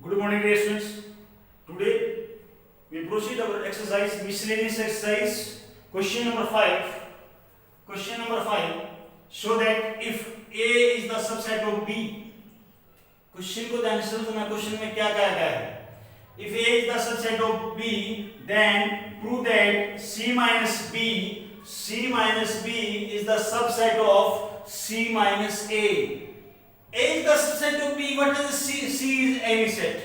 Good morning, dear students. Today we proceed our exercise, miscellaneous exercise, question number 5. Question number 5. Show that if A is the subset of B. Question को ध्यान से समझना, question में क्या कहा गया है. If A is the subset of B, then prove that C minus B is the subset of C minus A. A is the subset of B. What is C? C is any set.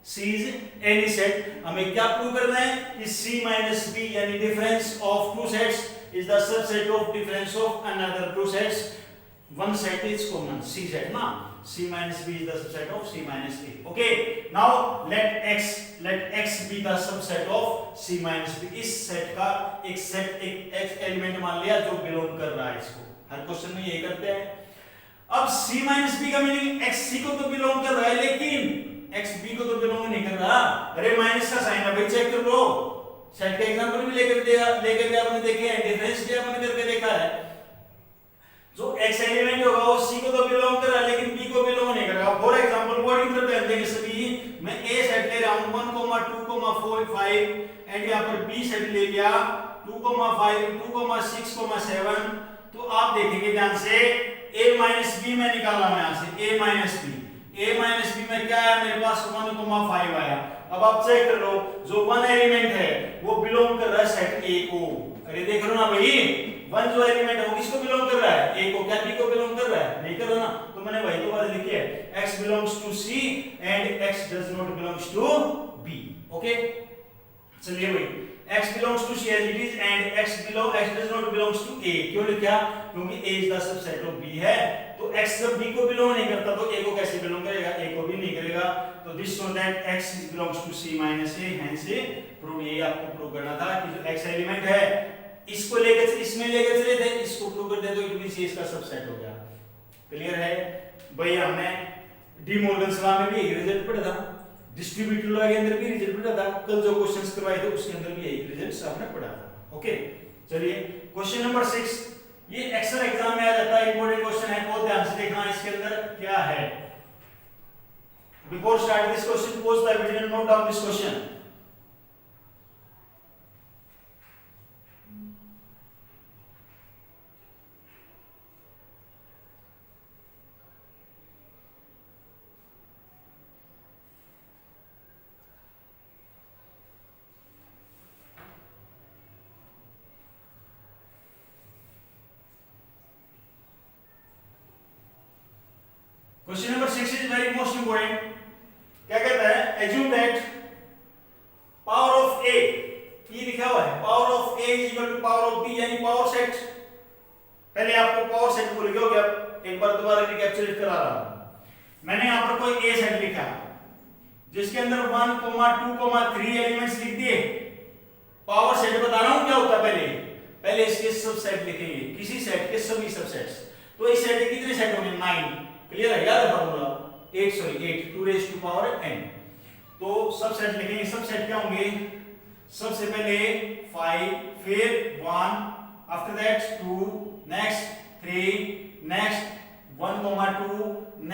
C is any set. हमें क्या prove करना है कि C minus B यानी difference of two sets is the subset of difference of another two sets. One set is common, C set ना. C minus B is the subset of C minus A. Okay. Now let X be the subset of C minus B. इस set का एक X element मान लिया जो belong कर रहा है इसको. हर क्वेश्चन में ये करते हैं. अब C minus B का मीनिंग X C को तो बिलोंग कर रहा है लेकिन X B को तो बिलोंग नहीं कर रहा. अरे माइनस का साइन है भाई, चेक कर लो. सेट का एग्जांपल भी लेकर भी आपने देखे हैं, डिफरेंस भी आपने करके देखा है. जो X एलिमेंट होगा वो C को तो बिलोंग कर रहा है लेकिन B को बिलोंग नहीं कर रहा. For example what is the देंगे सभी. मैं A सेट ले रहा हूं 1, 2, 4, 5 एंड यहां पर B सेट ले लिया 2, 5, 2, 6, 7. तो आप देखेंगे ध्यान से A minus B में निकाला मैं यहां से A minus B में क्या है मेरे पास 1,5 आया. अब आप चेक कर लो जो वन एलिमेंट है वो बिलोंग कर रहा है सेट A को. अरे देख लो ना भाई, वन जो एलिमेंट है वो किसको बिलोंग कर रहा है? A को. क्या B को बिलोंग कर रहा है? नहीं कर रहा ना. तो मैंने वही तो बात लिखी है, X belongs to C and X does not belongs to B. Okay, चलिए भाई, X belongs to C as it is and X does not belongs to A. क्यों लिखा? क्योंकि A is the subset of B है. तो X जब B को belong नहीं करता तो A को कैसे बिलोंग करेगा? A को भी नहीं करेगा. तो this show that X belongs to C minus A. hence prove, ये आपको प्रूव करना था कि जो X एलिमेंट है इसको लेकर इसमें लेकर चले थे, इसको प्रूव कर दे तो इट मींस इसका सबसेट हो गया. क्लियर है भाई? हमने डी मॉर्गन लॉ में भी यही रिजल्ट पढ़ा था, डिस्ट्रीब्यूटिव लॉ के अंदर भी रिजल्ट पढ़ा था, कल जो क्वेश्चंस करवाए थे उसके अंदर भी यही रिजल्ट आपने पढ़ा था. ओके, चलिए क्वेश्चन नंबर 6. ये अक्सर एग्जाम में आ जाता है, इंपॉर्टेंट क्वेश्चन है, बहुत ध्यान से देखना इसके अंदर क्या है. Before start this question, pause the video and note down this question. Question number 6 is very most important. क्या कहता है? Assume that power of A, ये लिखा हुआ है, power of A is equal to power of B यानी power set. पहले आपको पावर सेट भूल गए हो क्या? एक बार दोबारा रिकैप्चुलेट करा रहा हूं. मैंने यहां पर कोई A सेट लिखा जिसके अंदर 1, 2, 3 एलिमेंट्स लिख दिए. पावर सेट बता रहा हूं क्या होता है. पहले इसके सबसेट लिखेंगे, किसी सेट के सभी सबसेट्स. तो इस सेट के कितने सेट होंगे? 9. क्लियर है? याद है formula? 8 2 raised to power n. तो सब सेट लिखेंगे. सब सेट क्या होंगे? सबसे पहले 5, फिर 1, after that 2, next 3, next 1, 2,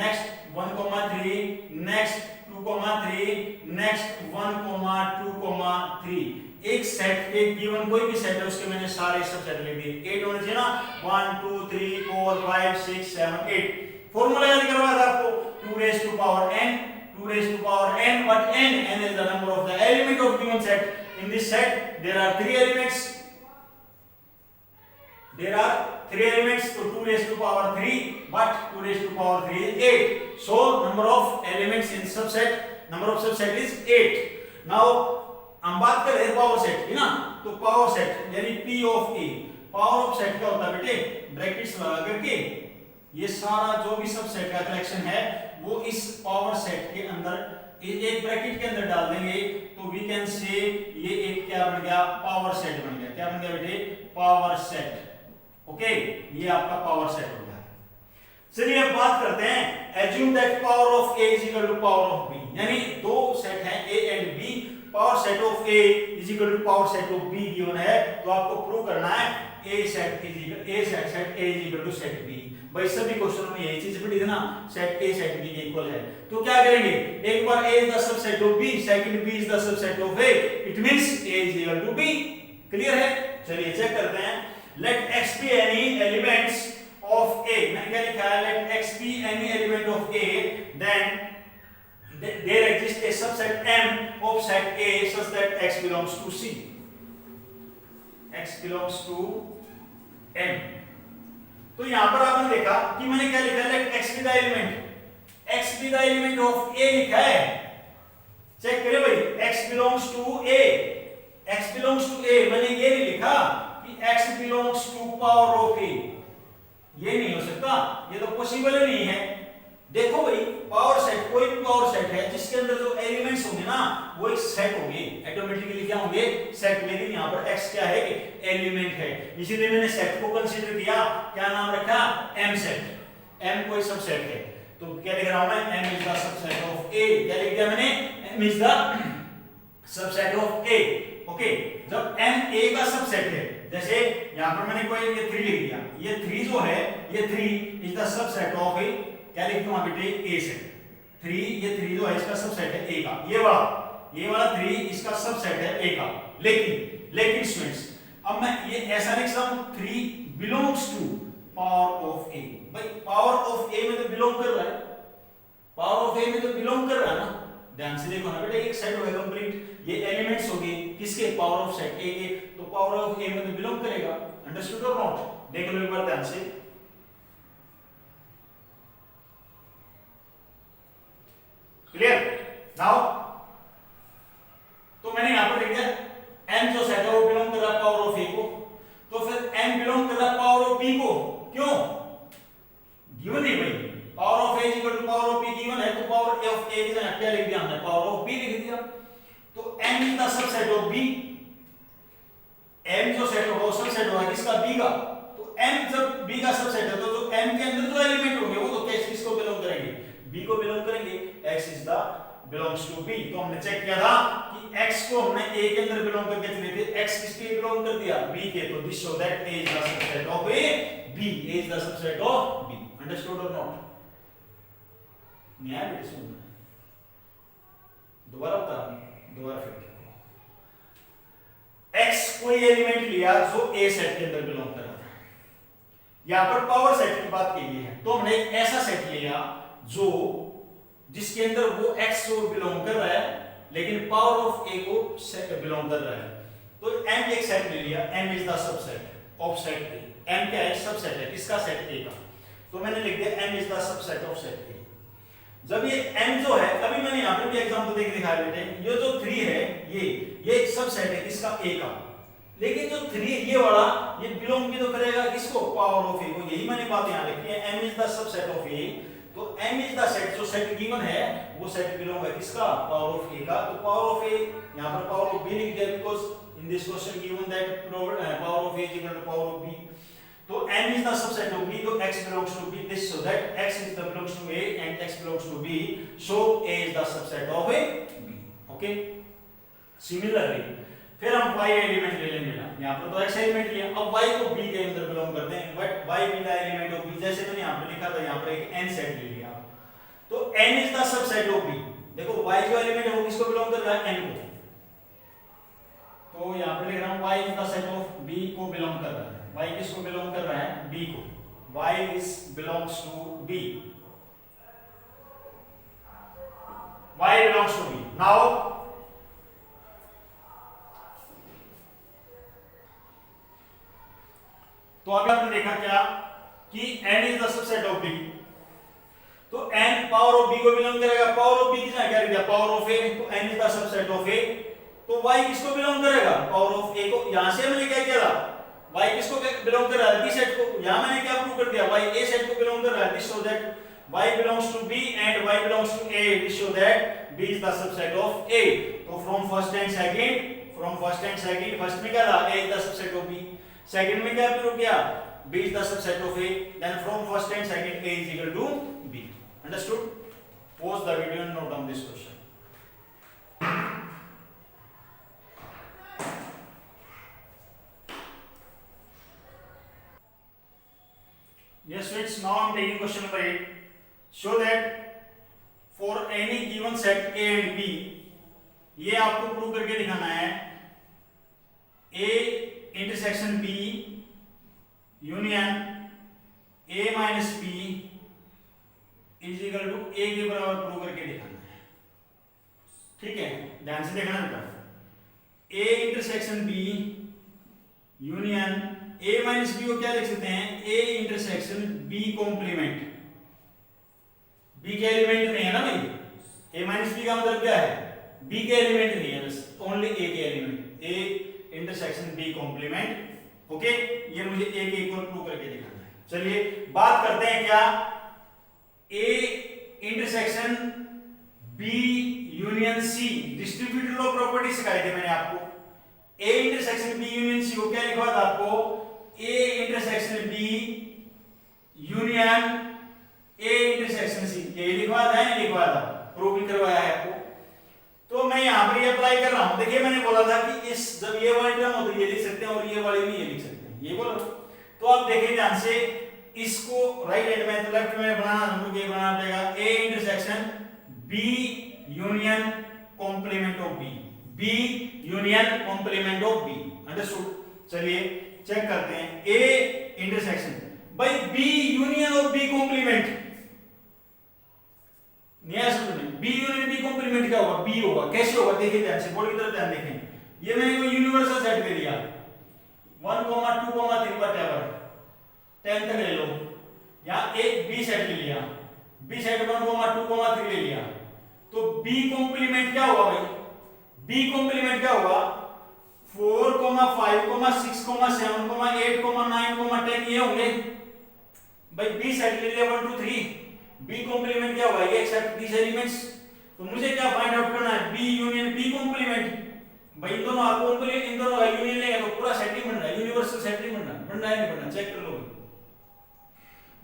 next 1, 3, next 2, 3, next 1, 2, 3. एक सेट के गिवन कोई भी सेट है उसके मैंने सारे सब सेट लिख दिए. 8 होने चाहिए ना. 1, 2, 3, 4, 5, 6, 7, 8. फॉर्मूला याद करवा था आपको. 2 raised to power n. What n? N is the number of the element of given set. In this set there are 3 elements. So 2 raised to power 3, but 2 raised to power 3 is 8. So number of elements in subset is 8. Now हम बात कर रहे हैं power set की ना. तो power set यानी P of A. Power of set क्या होता है बेटे? ब्रैकेट्स लगा करके ये सारा जो भी सब सेट का कलेक्शन है वो इस पावर सेट के अंदर एक ब्रैकेट के अंदर डाल देंगे. तो वी कैन से ये एक क्या बन गया? पावर सेट बन गया. क्या बन गया बेटे? Power set. ओके, ये आपका पावर सेट हो गया. चलिए अब बात करते हैं. Assume that power of A is equal to power of B. यानी दो सेट हैं A and B. Power set of A is equal to power set of B given है. तो आपको प्रूव करना है A set A is equal to set B. भाई सभी क्वेश्चनों में यही चीज पढ़ी थी ना सेट ए सेट बी के इक्वल है, तो क्या करेंगे, एक बार a is the subset of b, second b is the subset of a, it means a is equal to b। Clear है? चलिए चेक करते हैं। Let x be any elements of a, मैंने क्या लिखा है, let x be any element of a, then there exists a subset M of set A such that x belongs to C. x belongs to M. तो यहां पर आपने देखा कि मैंने क्या लिखा है, let x be the element, x be the element of A लिखा है। चेक करें भाई, x belongs to A, x belongs to A, मैंने ये नहीं लिखा कि x belongs to power of A, ये नहीं हो सकता, ये तो पॉसिबल ही नहीं है। देखो भाई, पावर सेट, कोई भी पावर सेट है जिसके अंदर जो एलिमेंट्स होंगे ना वो एक सेट होंगे, ऑटोमेटिकली क्या होंगे, सेट। लेकिन यहाँ पर x क्या है, एलिमेंट है, इसीलिए मैंने सेट को कंसीडर किया, क्या नाम रखा, m सेट। m कोई सबसेट है, तो क्या लिख रहा हूं मैं, m is the subset of a। क्या लिख दिया मैंने, m is the subset of a। Okay, जब m a का सबसेट है, जैसे यहाँ पर मैंने कोई ये 3 लिख दिया, ये 3 जो है, ये 3 is the subset of a, क्या लिखता हूं बेटे, a सेट। 3, ये 3 जो है इसका सबसेट है a का, ये वाला 3 इसका सबसेट है a का। लेकिन स्टूडेंट्स, अब मैं ये ऐसा लिख सकता हूं, 3 belongs to power of a। भाई पावर ऑफ a में तो बिलोंग कर रहा है, पावर ऑफ a में तो बिलोंग कर रहा है ना। ध्यान से देखो ना बेटा, एक सेट हो गया कंप्लीट, ये एलिमेंट्स हो गए किसके, पावर ऑफ सेट a के, तो पावर ऑफ a में तो बिलोंग करेगा। अंडरस्टूड और नॉट? देख लो एक बार ध्यान से। क्लियर? नाउ तो मैंने यहां पर लिख दिया m जो सेट है वो बिलोंग कर रहा है पावर ऑफ a को, तो फिर m बिलोंग कर रहा है पावर ऑफ b को। क्यों? गिवन है भाई, power of a equal to power of b given है, तो पावर ऑफ a की जगह क्या लिख दिया हमने, पावर ऑफ b लिख दिया। तो m is the subset of b, m जो सेट होगा वो सबसेट होगा किसका, b का। तो m जब b का सबसेट है, तो जो m के अंदर जो एलिमेंट होंगे वो तो किसको बिलोंग करेंगे, b को बिलोंग करेंगे। x is the belongs to b, तो हमने चेक किया था कि x को हमने a के अंदर बिलोंग करके चले थे, x किसके बिलोंग कर दिया, b के, तो this show that a is the subset of a, b a is the subset of b। Understood और नॉट? न्याय बेटे सुन, दोबारा बता, दोबारा फिर x कोई एलिमेंट लिया जो a सेट के अंदर बिलोंग कर रहा था, यहां पर पावर सेट की बात की गई है, तो हमने एक ऐसा सेट लिया जो जिसके अंदर वो x को बिलोंग कर रहा है लेकिन पावर ऑफ a को बिलोंग कर रहा है। तो m एक सेट ले लिया, m is the subset of set a। m क्या है, सबसेट है किसका, सेट a का, तो मैंने लिख दिया m is the subset of set a। जब ये m जो है, अभी मैंने यहां पर भी एग्जांपल देके दिखाया बेटे, ये जो 3 है ये एक सबसेट है किसका, a का, लेकिन जो 3 ये वाला ये बिलोंग भी तो करेगा किसको, पावर ऑफ a को। यही मैंने बात यहां लिखी है, m is the subset of a, तो m इज द सेट, जो सेट गिवन है वो सेट बिलोंग है किसका, पावर ऑफ a का। तो पावर ऑफ a यहां पर पावर ऑफ b लिख दिया, because in this question given that power of a is equal to power of b। तो m is the subset of b, तो x belongs to b, this so that x is the belongs to a and x belongs to b, so a is the subset of a b। Okay, similarly फिर हम y element ले लेंगे ना, यहां पर तो x element लिया, अब y को b के अंदर बिलोंग करते हैं, बट y भी द एलिमेंट ऑफ b, जैसे मैंने यहां पर लिखा था, यहां पर एक n सेट ले लिया, तो n is the subset of b। देखो y जो एलिमेंट है वो किसको बिलोंग कर रहा है, n को, तो यहां पर लिख रहा हूं y is the set of b को बिलोंग कर रहा है, y किसको बिलोंग कर रहा है, b को, y is belongs to b, y belongs to b। Now तो अभी आपने देखा क्या कि n is the subset of b, तो n पावर ऑफ b को बिलोंग करेगा, पावर ऑफ b किसने क्या लिखा, पावर ऑफ a, तो n is the subset of a, तो y किसको बिलोंग करेगा, पावर ऑफ a को। यहां से मैंने क्या किया था, y किसको बिलोंग कर रहा है, b सेट को, यहां मैंने क्या प्रूव कर दिया, y a सेट को बिलोंग कर रहा है, this show that y belongs to b and y belongs to a, this show that b is the subset of a। तो from first and second, first में क्या था, a is the subset of b, second में क्या prove किया, b is the subset of a, then from first and second a is equal to b। Understood? Pause the video and note down this question। Yes, friends, now I am taking question number 8। Show that for any given set A and B, ये आपको prove करके दिखाना है, A intersection B union A minus B is equal to A के बराबर prove करके दिखाना है। ठीक है, ध्यान से देखना बेटा, A intersection B union A minus B को क्या लिख सकते हैं, A intersection B complement, B के एलिमेंट नहीं है ना भाई, ए माइनस बी का मतलब क्या है, बी के एलिमेंट नहीं है, बस ओनली ए के element, A intersection B complement. Okay, ये मुझे ए के इक्वल प्रूव करके दिखाना है। चलिए बात करते हैं क्या, A intersection B union C, distributive law property सिखाई थी मैंने आपको। A intersection B union C को क्या लिखा था आपको, A intersection B union A intersection C, ये लिखवा था नहीं लिखवा था, प्रूव करवाया है आपको। तो मैं यहां पर ये अप्लाई कर रहा हूं। देखिए मैंने बोला था कि इस जब ये वाली टर्म होती है ये लिख सकते हैं और ये वाली नहीं ये लिख सकते हैं, ये बोला। तो आप देखिए ध्यान से, इसको राइट हैंड में तो लेफ्ट में बनाना, हमको ये बनाना पड़ेगा, A intersection B union complement of B, B union complement of B, understood. चलिए चेक करते हैं, ए इंटरसेक्शन भाई B union of B complement, नया समझ में, बी यूनियन बी कॉम्प्लीमेंट क्या होगा, बी होगा। कैसे होगा देखिए ध्यान से, बोर्ड की तरफ ध्यान देखें। ये मैंने कोई यूनिवर्सल सेट ले लिया 1, 2, 3 व्हाटएवर 10 तक ले लो, या एक बी सेट ले लिया, बी सेट 1, 2, 3 ले लिया, तो बी कॉम्प्लीमेंट क्या होगा भाई, बी कॉम्प्लीमेंट क्या होगा 4, 5, 6, 7, 8, 9, 10 ये होंगे भाई। बी सेट ले लिया 1, 2, 3, बी कॉम्प्लीमेंट क्या होगा, ये एक्सेप्ट दीस एलिमेंट्स। तो मुझे क्या फाइंड आउट करना है, बी यूनियन बी कॉम्प्लीमेंट। भाई इन दोनों आपको इन दोनों का यूनियन लेंगे तो पूरा सेट ही बन रहा है, यूनिवर्सल सेट ही बन रहा है नहीं बन रहा, चेक कर लो।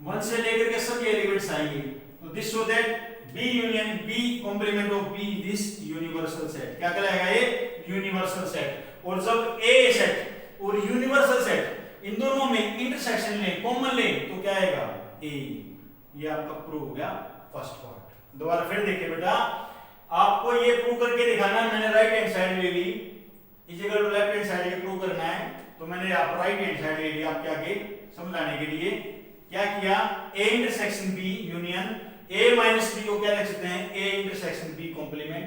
1 से लेकर के सभी एलिमेंट्स आएंगे, तो this show that B union B complement of B this universal set, क्या कहलाएगा ये यूनिवर्सल सेट। और जब ए सेट और यूनिवर्सल सेट इन दोनों में इंटरसेक्शन ले, कॉमन ले, तो क्या आएगा ए। ये आपका प्रूव हो गया फर्स्ट पार्ट। दोबारा फिर देखिए बेटा, आपको ये प्रूव करके दिखाना है, मैंने राइट हैंड साइड ले ली, is equal to left hand side, ये प्रूव करना है, तो मैंने आप राइट हैंड साइड ले ली आपके आगे समझाने के लिए। क्या किया, A intersection B union A minus B को क्या लिख सकते हैं, ए इंटरसेक्शन बी कॉम्प्लीमेंट,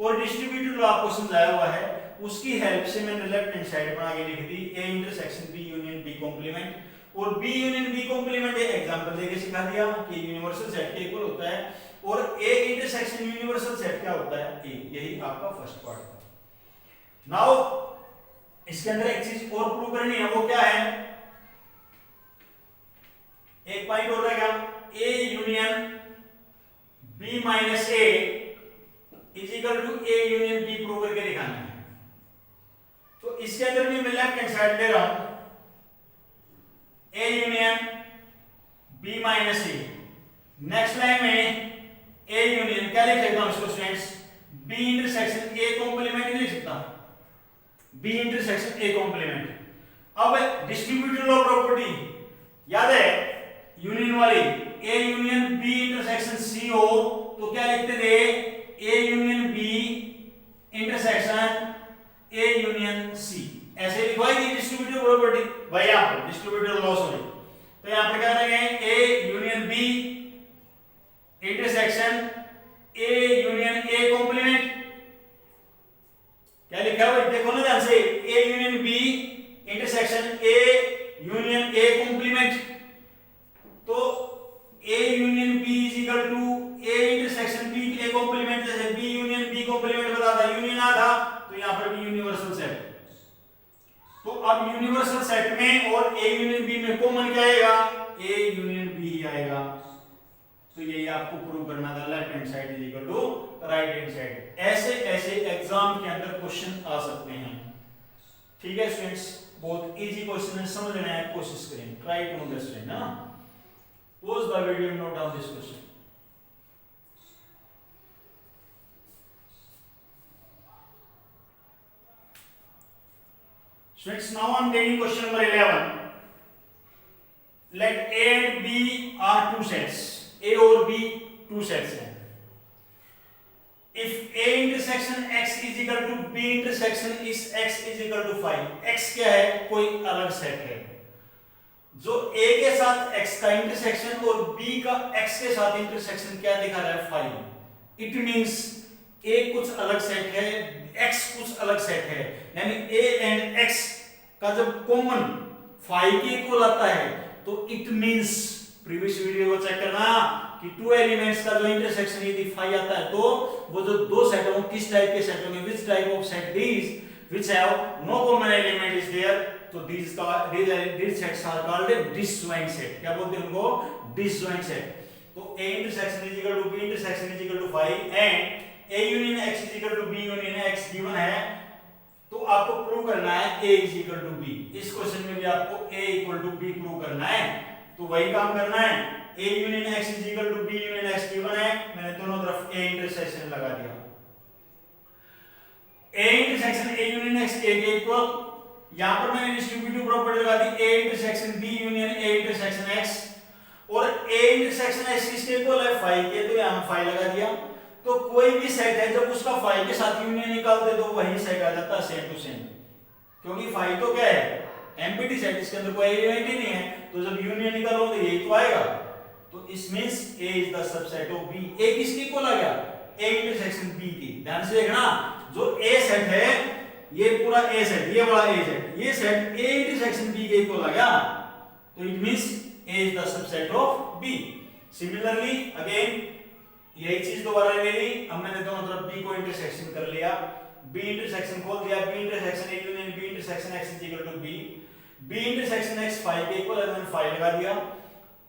और डिस्ट्रीब्यूटिव लॉ आपको समझाया हुआ है, उसकी हेल्प से मैंने लेफ्ट हैंड साइड बना के लिख दी A intersection B union B complement. और बी यूनियन बी कॉम्प्लीमेंट एक एग्जांपल देके सिखा दिया कि यूनिवर्सल सेट के इक्वल होता है, और ए इंटरसेक्शन यूनिवर्सल सेट क्या होता है, ए। यही आपका फर्स्ट पार्ट था। नाउ इसके अंदर एक चीज और प्रूव करनी है, वो क्या है, एक पॉइंट और रहेगा, A union B minus A is equal to A union B prove करके दिखाना है। तो इसके अंदर भी मैं लेफ्ट हैंड साइड ले रहा हूं, A union B minus A, next line में ए यूनियन क्या लिख सकता हूं इसको students, B intersection A complement नहीं लिख सकता, बी इंटरसेक्शन ए कॉम्प्लीमेंट। अब डिस्ट्रीब्यूटिव लॉ प्रॉपर्टी याद है यूनियन वाली, A union B intersection C हो तो क्या लिखते थे, A union B intersection A union C, ऐसे लिखवाई थी डिस्ट्रीब्यूटिव प्रॉपर्टी। भाई यहां पर डिस्ट्रीब्यूटिव लॉ सॉरी, तो यहां पर क्या रहेगा, A union B intersection A union A complement, क्या लिखा है देखो ना ध्यान से, A union B intersection A union A complement. तो A union B is equal to A intersection B A complement, जैसे बी यूनियन बी कॉम्प्लीमेंट बता था, यूनियन आ था, तो यहां पर भी यूनिवर्सल सेट। तो अब यूनिवर्सल सेट में और ए यूनियन बी में कॉमन क्या आएगा, ए यूनियन बी आएगा। तो यही आपको प्रूव करना था, left hand side is equal to right hand side. ऐसे ऐसे एग्जाम के अंदर क्वेश्चन आ सकते हैं, ठीक है स्टूडेंट्स, बहुत इजी क्वेश्चन है, समझ लेने की कोशिश करें, ट्राई टू अंडरस्टैंड ना। Pause the video and note down this question. Students, now I am taking question number 11. Let A and B are two sets. A और B टू सेट्स हैं। If A intersection X is equal to B intersection is X is equal to 5, X क्या है? कोई अलग set है जो A के साथ X का इंटरसेक्शन और B का X के साथ इंटरसेक्शन क्या दिखा रहा है? 5। इट मींस A कुछ अलग सेट है, X कुछ अलग सेट है, यानी A एंड X का जब कॉमन 5 के इक्वल आता है तो इट मींस, प्रीवियस वीडियो को चेक करना कि टू एलिमेंट्स का जो इंटरसेक्शन यदि 5 आता है तो वो जो दो सेट होंगे किस टाइप के सेट होंगे, which type of set these which have no common element is there, तो these sets are called disjoint set। क्या बोलते हैं उनको? disjoint set। तो A intersection is equal to B intersection is equal to 5 and A union X is equal to B union X given है, तो आपको prove करना है A is equal to B। इस क्वेश्चन में भी आपको A equal to B prove करना है, तो वही काम करना है। A union X is equal to B union X given है, मैंने दोनों तरफ A intersection लगा दिया। A intersection A union X A के इक्वल, यहां पर मैंने डिस्ट्रीब्यूटिव प्रॉपर्टी लगा दी A intersection B union A intersection X, और A intersection X किसके इक्वल है? 5 के, तो यहां 5 लगा दिया। तो कोई भी सेट है जब उसका 5 के साथ यूनियन निकालते तो वही सेट आ जाता है सेम टू सेम, क्योंकि 5 तो क्या है? एम्प्टी सेट, इसके अंदर कोई एलिमेंट ही नहीं है, तो जब यूनियन निकालो तो यही तो आएगा। तो इस means A is the subset of B। A किसके इक्वल आ गया? A इंटरसेक्शन B की। ध्यान से देखना, जो A सेट है ये पूरा A सेट, ये वाला A सेट, ये सेट A इंटरसेक्शन B के इक्वल आ गया, तो it means A is the subset of B। Similarly again यही चीज दोबारा ले ली, अब मैंने दोनों तरफ B को इंटरसेक्शन कर लिया, B इंटरसेक्शन खोल दिया, B intersection A union B intersection X is equal to B, B intersection X 5 के इक्वल है, मैंने 5 लगा दिया,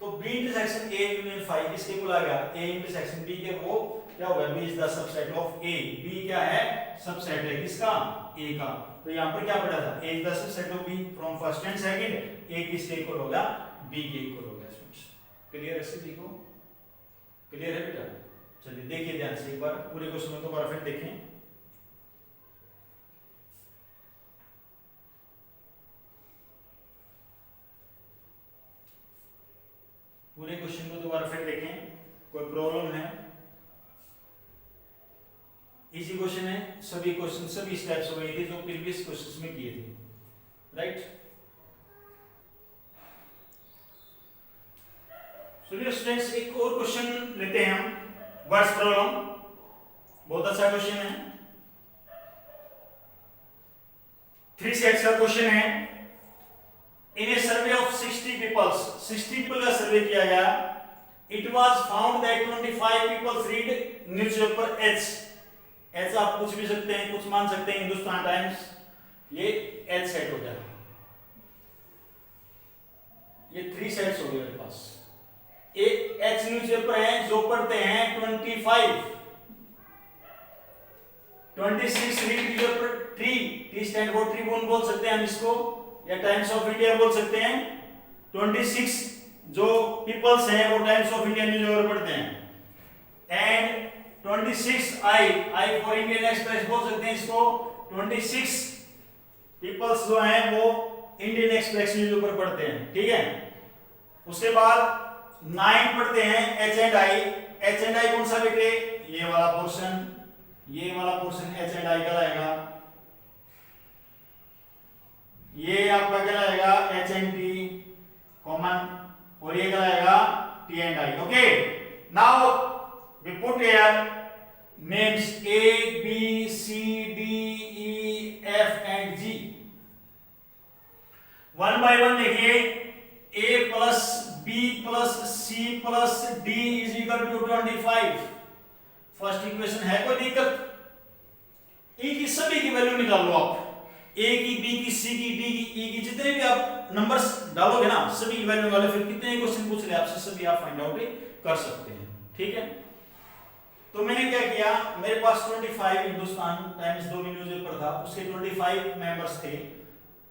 तो B इंटरसेक्शन A यूनियन 5 किसके इक्वल आ गया? A इंटरसेक्शन B के, वो क्या होगा? B is the subset of A। B क्या है? सबसेट है किसका? A का। तो यहाँ पर क्या पढ़ा था? A is the subset of B from first and second. A किसके इक्वल होगा? B के इक्वल होगा। स्टूडेंट्स क्लियर है? सभी को क्लियर है बेटा? चलिए देखिए ध्यान से एक बार पूरे क्वेश्चन को दोबारा फिर देखें। पूरे क्वेश्चन को दोबारा फिर देखें, कोई प्रॉब्लम है? इजी क्वेश्चन है, सभी क्वेश्चन सभी स्टेप्स वही थे जो प्रीवियस क्वेश्चंस में किए थे, राइट? चलिए स्टूडेंट्स एक और क्वेश्चन लेते हैं हम, वर्ड्स प्रॉब्लम, बहुत अच्छा क्वेश्चन है, 3 सेट्स का क्वेश्चन है। In a survey of 60 people का सर्वे किया गया, it was found that 25 people read newspaper H आप कुछ भी सकते हैं, कुछ मान सकते हैं, हिंदुस्तान टाइम्स, ये H सेट हो गया, ये 3 सेट्स हो गए मेरे पास। एक H न्यूज़पेपर है जो पढ़ते हैं 25, 26 read newspaper T stand for Tribune बोल सकते हैं हम इसको, या टाइम्स ऑफ इंडिया बोल सकते हैं। 26 जो पीपल्स हैं वो टाइम्स ऑफ इंडिया न्यूज़पेपर पढ़ते हैं, and 26 I for Indian express बोल सकते हैं इसको। 26 पीपल्स जो हैं वो इंडियन एक्सप्रेस न्यूज़पेपर पढ़ते हैं, ठीक है। उसके बाद 9 पढ़ते हैं एच एंड आई कौन सा बेटे? ये वाला पोर्शन एच एंड आई कहलाएगा, ये आपका कहलाएगा एच एंड टी कॉमन, और ये कहलाएगा T and I. Okay, now we put here names A B C D E F and G। One by one देखिए, A plus B plus C plus D is equal to 25। First equation है, कोई दिक्कत? E की सभी की value निकाल लो आप, A की, B की, C की, D की, E की, जितने भी आप नंबर्स डालोगे ना सभी की वैल्यू वाले, फिर कितने क्वेश्चन पूछ ले आपसे सभी आप फाइंड आउट कर सकते हैं, ठीक है। तो मैंने क्या किया, मेरे पास 25 हिंदुस्तान टाइम्स 2 न्यूज़पेपर था, उसके 25 मेंबर्स थे,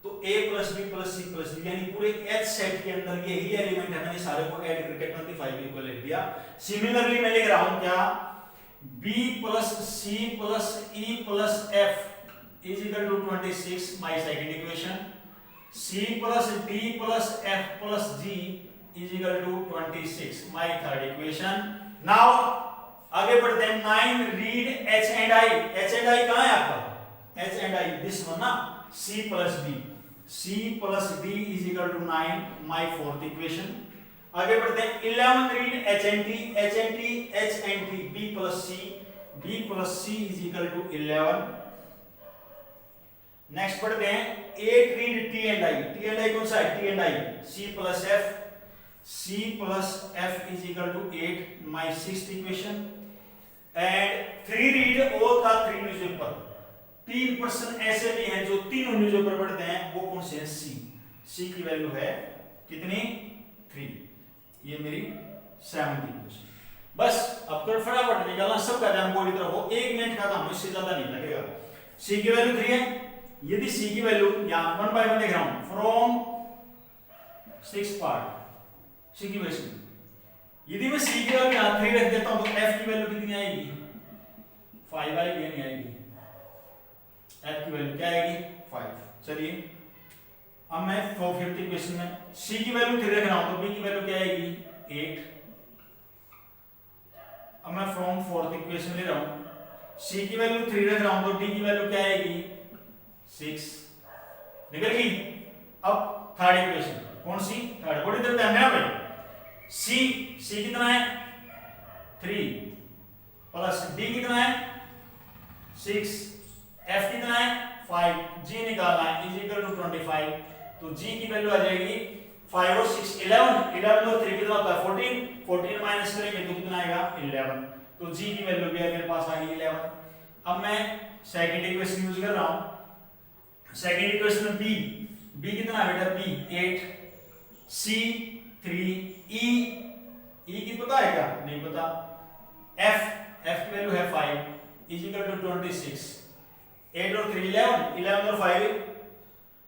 तो A plus B plus C plus D यानी पूरे H सेट के अंदर यही एलिमेंट है, मैंने सारे को ऐड करके 25 को लिख दिया। सिमिलरली मैं लिख रहा हूं क्या, B plus C plus E plus F is equal to 26, my second equation. C plus D plus F plus G is equal to 26, my third equation. Now आगे बढ़ते हैं 9 read H and I. H and I कहां है आपका? H and I this one ना, C plus D. C plus D is equal to 9, my fourth equation. आगे बढ़ते हैं 11 read H and T. H and T, H and T, B plus C, B plus C is equal to 11। Next बढ़ते हैं 8 read T and I. T and I कौन सा है? T and I, C plus F, C plus F is equal to 8, my sixth equation. And 3 read all the 3 newspaper. 3 person ऐसे भी हैं जो तीनों न्यूज़पेपर पढ़ते हैं, वो कौन से हैं? सी। सी की वैल्यू है कितनी? 3। ये मेरी 7th इक्वेशन। बस अब कर फटाफट निकालना, सबका ध्यान बोर्ड की तरफ हो। 1 मिनट का काम, इससे ज्यादा नहीं लगेगा। सी की वैल्यू 3 है। यदि सी की वैल्यू यहां 1 बाय 1 देख रहा हूं, फ्रॉम 6 पार्ट सी की वैल्यू, यदि मैं सी की वैल्यू यहां 3 रख देता हूं तो एफ की वैल्यू कितनी आएगी? 5 आएगी, नहीं आएगी? एफ की वैल्यू क्या आएगी? 5। चलिए अब मैं 4th इक्वेशन में सी की वैल्यू 3 रख रहा हूं तो बी की वैल्यू क्या आएगी? 8। अब मैं फ्रॉम 4th इक्वेशन ले रहा हूं, सी की वैल्यू 3 रख रहा हूं तो डी की वैल्यू क्या आएगी? 6। निकल गई। अब 3rd इक्वेशन कौन सी? 3rd। बड़ी देर ध्यान देना भाई। सी, सी कितना है? 3 प्लस डी कितना है? 6, एफ कितना है? 5, जी निकालना है इज इक्वल टू 25। तो जी की वैल्यू आ जाएगी 5 और 6 11, 11 और 3 कितना होता है? 14, 14 माइनस करेंगे तो कितना आएगा? 11। तो जी की वैल्यू भी मेरे पास आ गई 11। अब मैं सेकंड इक्वेशन यूज कर रहा हूं। सेकंड इक्वेशन में बी, बी कितना है बेटा? बी 8, सी 3, ई, ई की पता है क्या? नहीं पता। एफ, एफ की वैल्यू है 5 इज इक्वल टू 26। 8 और 3 11, 11 और 5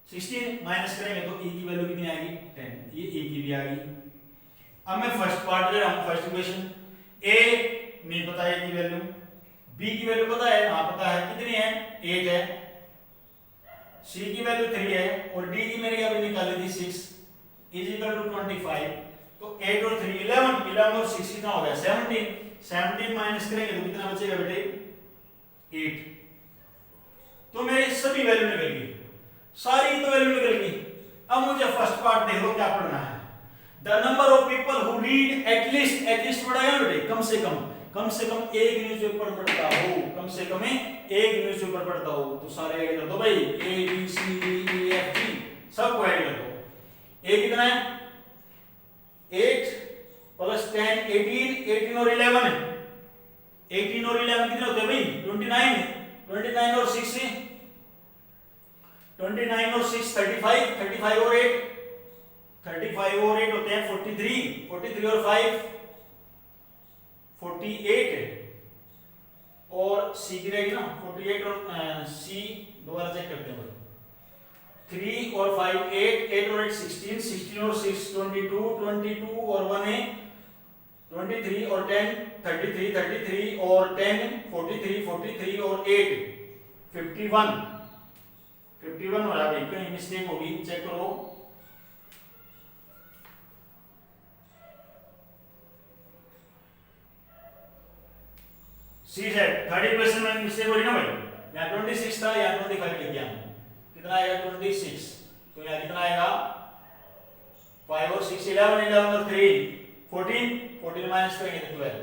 16 माइनस करेंगे तो ई की वैल्यू कितनी आएगी? 10। ये ई की भी आ गई। अब मैं फर्स्ट पार्ट ले रहा हूं, फर्स्ट इक्वेशन। ए नहीं पता है की वैल्यू, बी की वैल्यू पता है? हां पता है। कितनी है? 8 है। सी की वैल्यू 3 है और डी की मैंने अभी निकाली थी 6 इज इक्वल टू 25। तो 8 और 3 11, 11 और 6 कितना हो गया? 17। 17 माइनस करेंगे तो कितना बचेगा बेटे? 8। तो मेरी सभी वैल्यू निकल गई, सारी तो वैल्यू निकल गई। अब मुझे फर्स्ट पार्ट देख लो क्या पढ़ना है। The number of people who read at least पढ़ा है बेटे, कम से कम एक न्यूज़पेपर पढ़ता हो, कम से कम एक न्यूज़पेपर पढ़ता हो। तो सारे ऐड कर दो भाई, A B C D E F G सबको ऐड कर दो। ए कितना है? 8 प्लस 10 18, 18 और 11 है। 18 और 11 कितने होते हैं भाई? 29 है। 29 और 6 है, 29 और 6 35, 35 और 8, 35 और 8 होते हैं 43, 43 और 5 48 है। और सी की रहेगी ना 48 और सी दोबारा चेक करते हैं भाई। 3 और 5 8, 8 और 8 16, 16 और 6 22, 22 और 1 है 23 और 10 33, 33 और 10 43, 43 और 8 51, 51 हो रहा है। कहीं मिस्टेक होगी, चेक करो। सी सेट 30 क्वेश्चन में मिस्टेक हो रही ना भाई। यहाँ 26 था, यहाँ 25 लिख दिया। कितना आएगा? 26। तो यहाँ कितना आएगा? 5 और 6 11, 11 और 3 14, 14 माइनस करेंगे तो 12।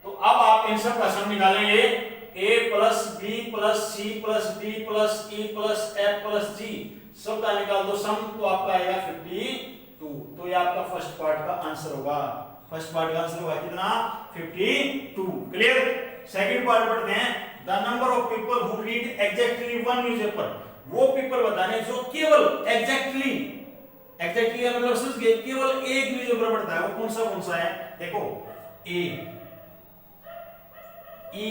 तो अब आप इन सब का सम निकालेंगे। a plus B plus C plus D plus E plus F plus G सब का निकाल दो सम, तो आपका आएगा 52। तो ये आपका फर्स्ट पार्ट का आंसर होगा। फर्स्ट पार्ट का आंसर होगा कितना? 52। क्लियर? सेकंड पार्ट पढ़ते हैं। The number of people who read exactly one newspaper. वो पीपल बताने जो केवल एग्जैक्टली मतलब समझ गए, केवल एक न्यूज़पेपर पढ़ता है। वो कौन सा है? देखो ए, ई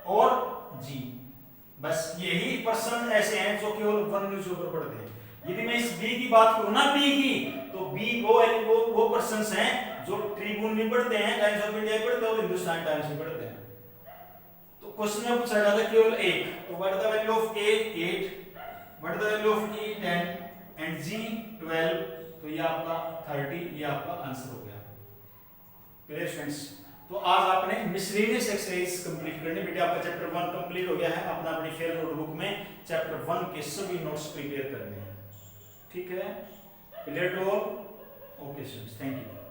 और जी, बस यही पर्सन ऐसे हैं जो केवल वन न्यूज़पेपर पढ़ते हैं। यदि मैं इस बी की बात करूं ना, बी की, तो बी वो पर्संस हैं जो ट्रिब्यून भी पढ़ते हैं, टाइम्स ऑफ इंडिया पढ़ते हैं और हिंदुस्तान टाइम्स भी पढ़ते हैं। तो क्वेश्चन में पूछा जाता है केवल एक, तो what the value of A 8, what the value of E 10 and G 12। तो ये आपका 30, ये आपका आंसर हो गया। Clear students? तो आज आपने मिसलेनियस एक्सरसाइज कंप्लीट करनी बेटे। आपका चैप्टर 1 कंप्लीट हो गया है। अपना अपनी फेयर नोटबुक में चैप्टर 1 के सभी नोट्स प्रिपेयर करने हैं। ठीक है? Clear to all? Okay students, thank you.